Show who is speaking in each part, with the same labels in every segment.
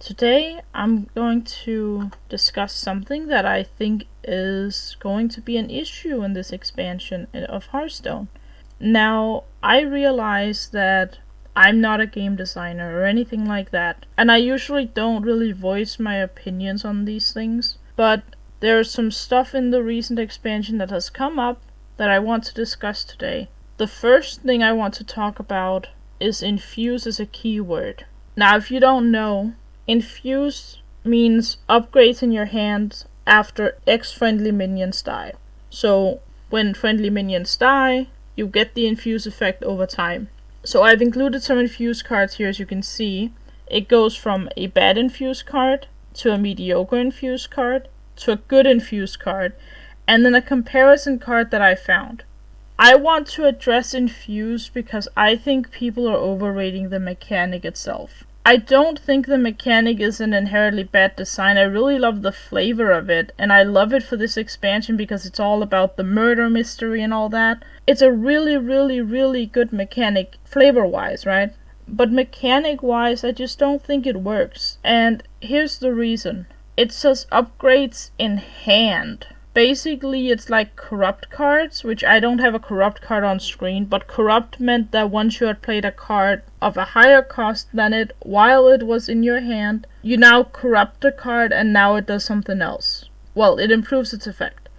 Speaker 1: Today I'm going to discuss something that I think is going to be an issue in this expansion of Hearthstone. Now, I realize that I'm not a game designer or anything like that, and I usually don't really voice my opinions on these things, but there's some stuff in the recent expansion that has come up that I want to discuss today. The first thing I want to talk about is Infuse as a keyword. Now, if you don't know, Infuse means upgrades in your hand after X friendly minions die. So, when friendly minions die, you get the Infuse effect over time. So I've included some Infuse cards here, as you can see. It goes from a bad Infuse card, to a mediocre Infuse card, to a good Infuse card, and then a comparison card that I found. I want to address Infuse because I think people are overrating the mechanic itself. I don't think the mechanic is an inherently bad design. I really love the flavor of it, and I love it for this expansion because it's all about the murder mystery and all that. It's a really good mechanic, flavor-wise, right? But mechanic-wise, I just don't think it works. And here's the reason. It says upgrades in hand. Basically, it's like corrupt cards, which I don't have a corrupt card on screen, but corrupt meant that once you had played a card of a higher cost than it while it was in your hand, you now corrupt the card and now it does something else. Well, it improves its effect.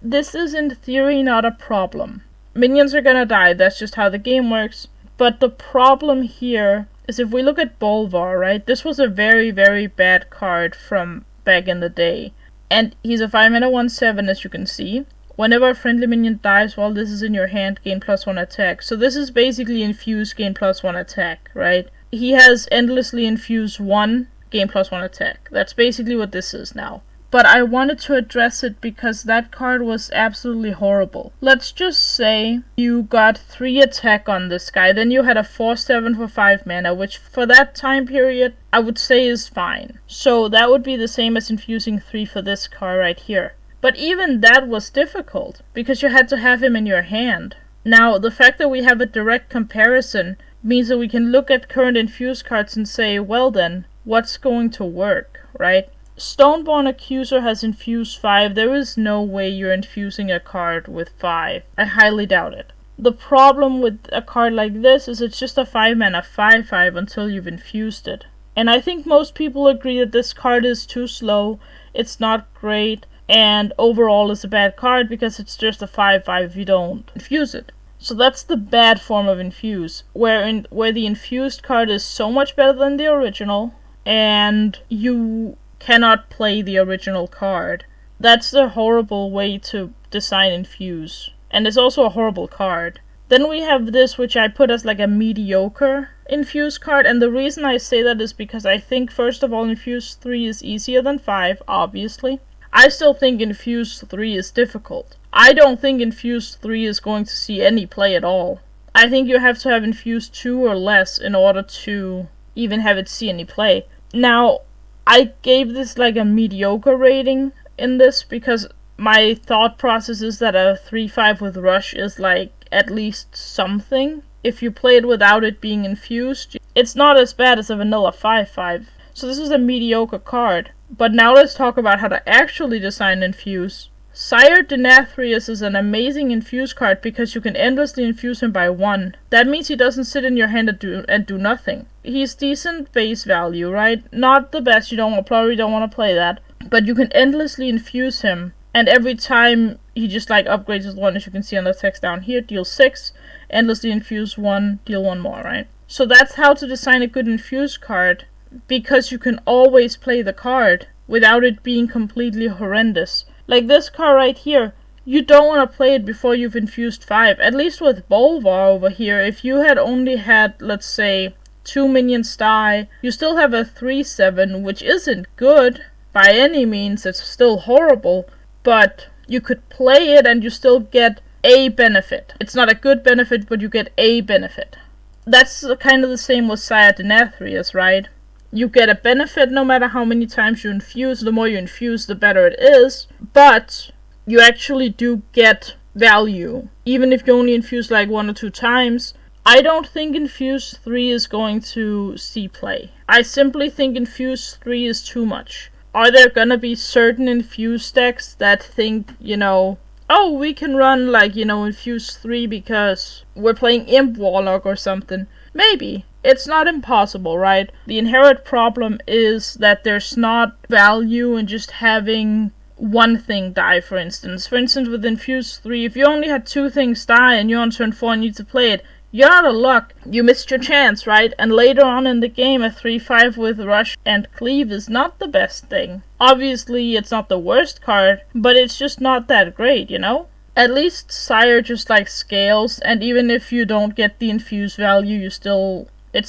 Speaker 1: This is in theory not a problem. Minions are gonna die, that's just how the game works. But the problem here is if we look at Bolvar, right? This was a very bad card from back in the day. And he's a 5-mana 1/7, as you can see. Whenever a friendly minion dies while this is in your hand, gain +1 attack. So this is basically Infuse, gain +1 attack, right? He has endlessly Infuse 1, gain +1 attack. That's basically what this is now. But I wanted to address it because that card was absolutely horrible. Let's just say you got 3 attack on this guy, then you had a 4/7 for 5 mana, which for that time period I would say is fine. So that would be the same as infusing 3 for this card right here. But even that was difficult, because you had to have him in your hand. Now, the fact that we have a direct comparison means that we can look at current Infuse cards and say, well then, what's going to work, right? Stoneborn Accuser has Infuse 5. There is no way you're infusing a card with 5. I highly doubt it. The problem with a card like this is it's just a 5-mana 5/5 until you've infused it. And I think most people agree that this card is too slow, it's not great, and overall is a bad card because it's just a 5/5 if you don't infuse it. So that's the bad form of Infuse, where the infused card is so much better than the original, and you cannot play the original card. That's the horrible way to design Infuse. And it's also a horrible card. Then we have this, which I put as like a mediocre Infuse card, and the reason I say that is because I think, first of all, Infuse 3 is easier than 5, obviously. I still think Infuse 3 is difficult. I don't think Infuse 3 is going to see any play at all. I think you have to have Infuse 2 or less in order to even have it see any play. Now, I gave this like a mediocre rating in this because my thought process is that a 3/5 with Rush is like at least something. If you play it without it being infused, it's not as bad as a vanilla 5/5. So this is a mediocre card. But now let's talk about how to actually design Infuse. Spirit Nathria I is an amazing Infuse card because you can endlessly infuse him by 1. That means he doesn't sit in your hand and do nothing. He's decent base value, right? Not the best, probably don't want to play that. But you can endlessly infuse him, and every time he just like upgrades with 1, as you can see on the text down here, deal 6, endlessly infuse 1, deal 1 more, right? So that's how to design a good Infuse card, because you can always play the card without it being completely horrendous. Like this card right here, you don't want to play it before you've infused 5. At least with Bolvar over here, if you had only had, let's say, 2 minions die, you still have a 3/7, which isn't good by any means, it's still horrible, but you could play it and you still get a benefit. It's not a good benefit, but you get a benefit. That's kind of the same with Spirit Nathria I, right? You get a benefit no matter how many times you infuse. The more you infuse, the better it is. But you actually do get value. Even if you only infuse like 1 or 2 times, I don't think Infuse 3 is going to see play. I simply think Infuse 3 is too much. Are there gonna be certain Infuse decks that think, oh, we can run, Infuse 3 because we're playing Imp Warlock or something? Maybe. It's not impossible, right? The inherent problem is that there's not value in just having one thing die, for instance. For instance, with Infuse 3, if you only had 2 things die and you're on turn 4 and need to play it, you're out of luck. You missed your chance, right? And later on in the game, a 3-5 with Rush and Cleave is not the best thing. Obviously, it's not the worst card, but it's just not that great, At least Sire just scales, and even if you don't get the Infuse value, it's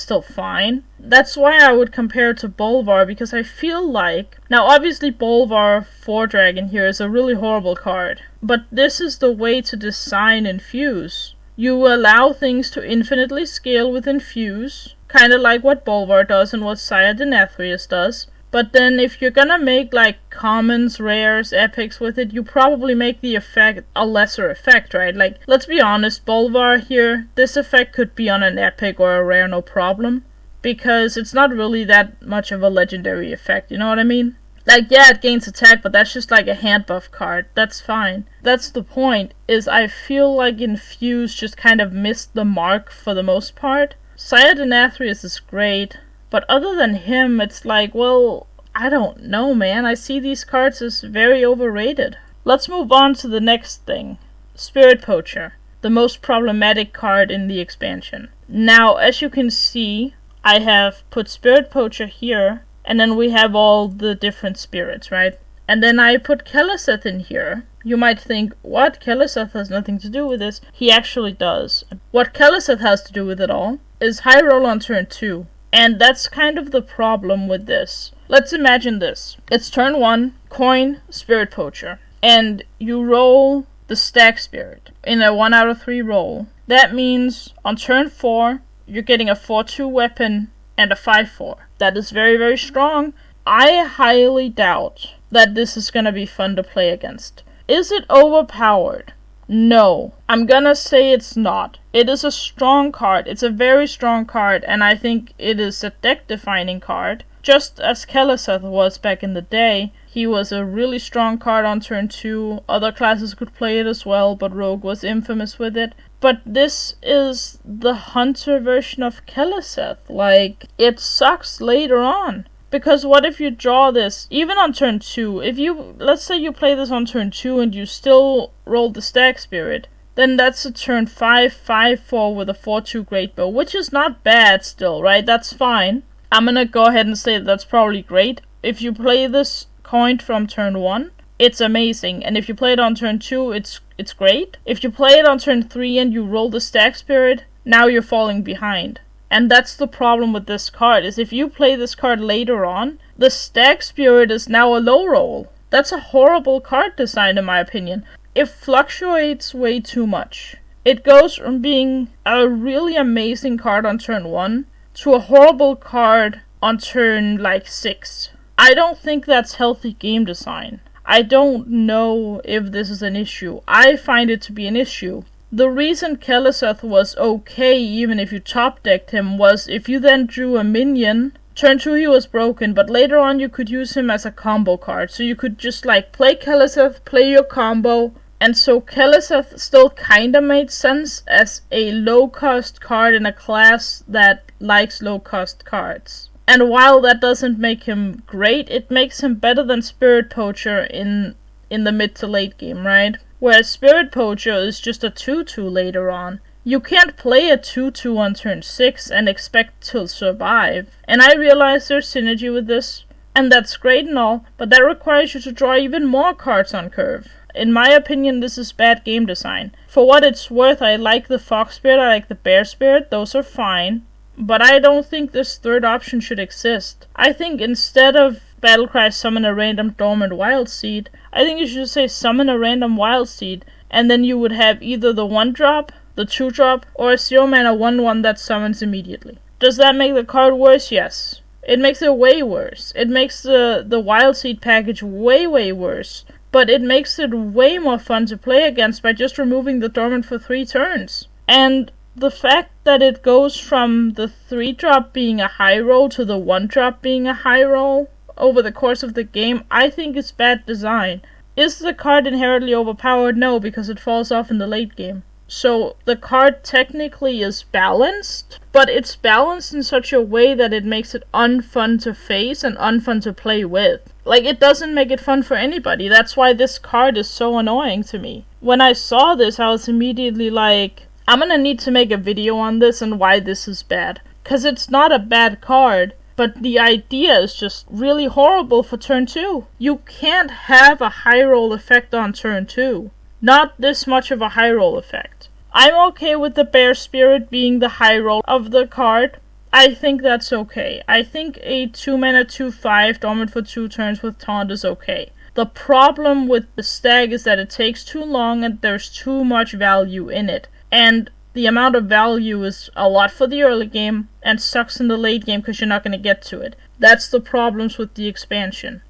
Speaker 1: still fine. That's why I would compare it to Bolvar, because I feel like... Now, obviously, Bolvar 4-Dragon here is a really horrible card, but this is the way to design Infuse. You allow things to infinitely scale with Infuse, kind of like what Bolvar does and what Spirit Nathria does. But then if you're gonna make commons, rares, epics with it, you probably make the effect a lesser effect, right? Let's be honest, Bolvar here, this effect could be on an epic or a rare no problem, because it's not really that much of a legendary effect, you know what I mean? Yeah, it gains attack, but that's just a hand buff card. That's fine. That's the point, is I feel like Infuse just kind of missed the mark for the most part. Spirit Nathria is great, but other than him, it's well, I don't know, man. I see these cards as very overrated. Let's move on to the next thing. Spirit Poacher, the most problematic card in the expansion. Now, as you can see, I have put Spirit Poacher here, and then we have all the different spirits, right? And then I put Keleseth in here. You might think, what? Keleseth has nothing to do with this. He actually does. What Keleseth has to do with it all is high roll on turn 2. And that's kind of the problem with this. Let's imagine this. It's turn 1, coin, Spirit Poacher. And you roll the Stack Spirit in a 1 out of 3 roll. That means on turn 4, you're getting a 4-2 weapon and a 5-4. That is very, very strong. I highly doubt that this is gonna be fun to play against. Is it overpowered? No. I'm gonna say it's not. It is a strong card. It's a very strong card, and I think it is a deck-defining card. Just as Keleseth was back in the day, he was a really strong card on turn 2. Other classes could play it as well, but Rogue was infamous with it. But this is the Hunter version of Keleseth. It sucks later on. Because what if you draw this, even on turn 2, let's say you play this on turn 2 and you still roll the Stack Spirit, then that's a turn 5, 5-4 with a 4-2 Great Bow, which is not bad still, right? That's fine. I'm gonna go ahead and say that's probably great. If you play this coin from turn 1, it's amazing, and if you play it on turn 2, it's great. If you play it on turn 3 and you roll the Stack Spirit, now you're falling behind. And that's the problem with this card, is if you play this card later on, the Stack Spirit is now a low roll. That's a horrible card design in my opinion. It fluctuates way too much. It goes from being a really amazing card on turn 1 to a horrible card on turn 6. I don't think that's healthy game design. I don't know if this is an issue. I find it to be an issue. The reason Keleseth was okay even if you top decked him was if you then drew a minion. Turn 2 he was broken, but later on you could use him as a combo card. So you could just play Keleseth, play your combo, and so Keleseth still kinda made sense as a low cost card in a class that likes low cost cards. And while that doesn't make him great, it makes him better than Spirit Poacher in the mid to late game, right? Whereas Spirit Poacher is just a 2-2 later on. You can't play a 2-2 on turn 6 and expect to survive. And I realize there's synergy with this, and that's great and all, but that requires you to draw even more cards on curve. In my opinion, this is bad game design. For what it's worth, I like the Fox Spirit, I like the Bear Spirit, those are fine. But I don't think this third option should exist. I think instead of Battlecry summon a random dormant wild seed, I think you should say summon a random wild seed, and then you would have either the 1-drop, the 2-drop, or a 0-mana 1-1 that summons immediately. Does that make the card worse? Yes. It makes it way worse. It makes the wild seed package way, way worse. But it makes it way more fun to play against by just removing the dormant for 3 turns. And the fact that it goes from the 3-drop being a high roll to the 1-drop being a high roll over the course of the game, I think is bad design. Is the card inherently overpowered? No, because it falls off in the late game. So the card technically is balanced, but it's balanced in such a way that it makes it unfun to face and unfun to play with. Like, it doesn't make it fun for anybody. That's why this card is so annoying to me. When I saw this, I was immediately like, I'm gonna need to make a video on this and why this is bad. 'Cause it's not a bad card, but the idea is just really horrible for turn 2. You can't have a high roll effect on turn 2. Not this much of a high roll effect. I'm okay with the Bear Spirit being the high roll of the card. I think that's okay. I think a 2-mana 2/5 dormant for 2 turns with taunt is okay. The problem with the stag is that it takes too long and there's too much value in it. And the amount of value is a lot for the early game and sucks in the late game because you're not going to get to it. That's the problems with the expansion.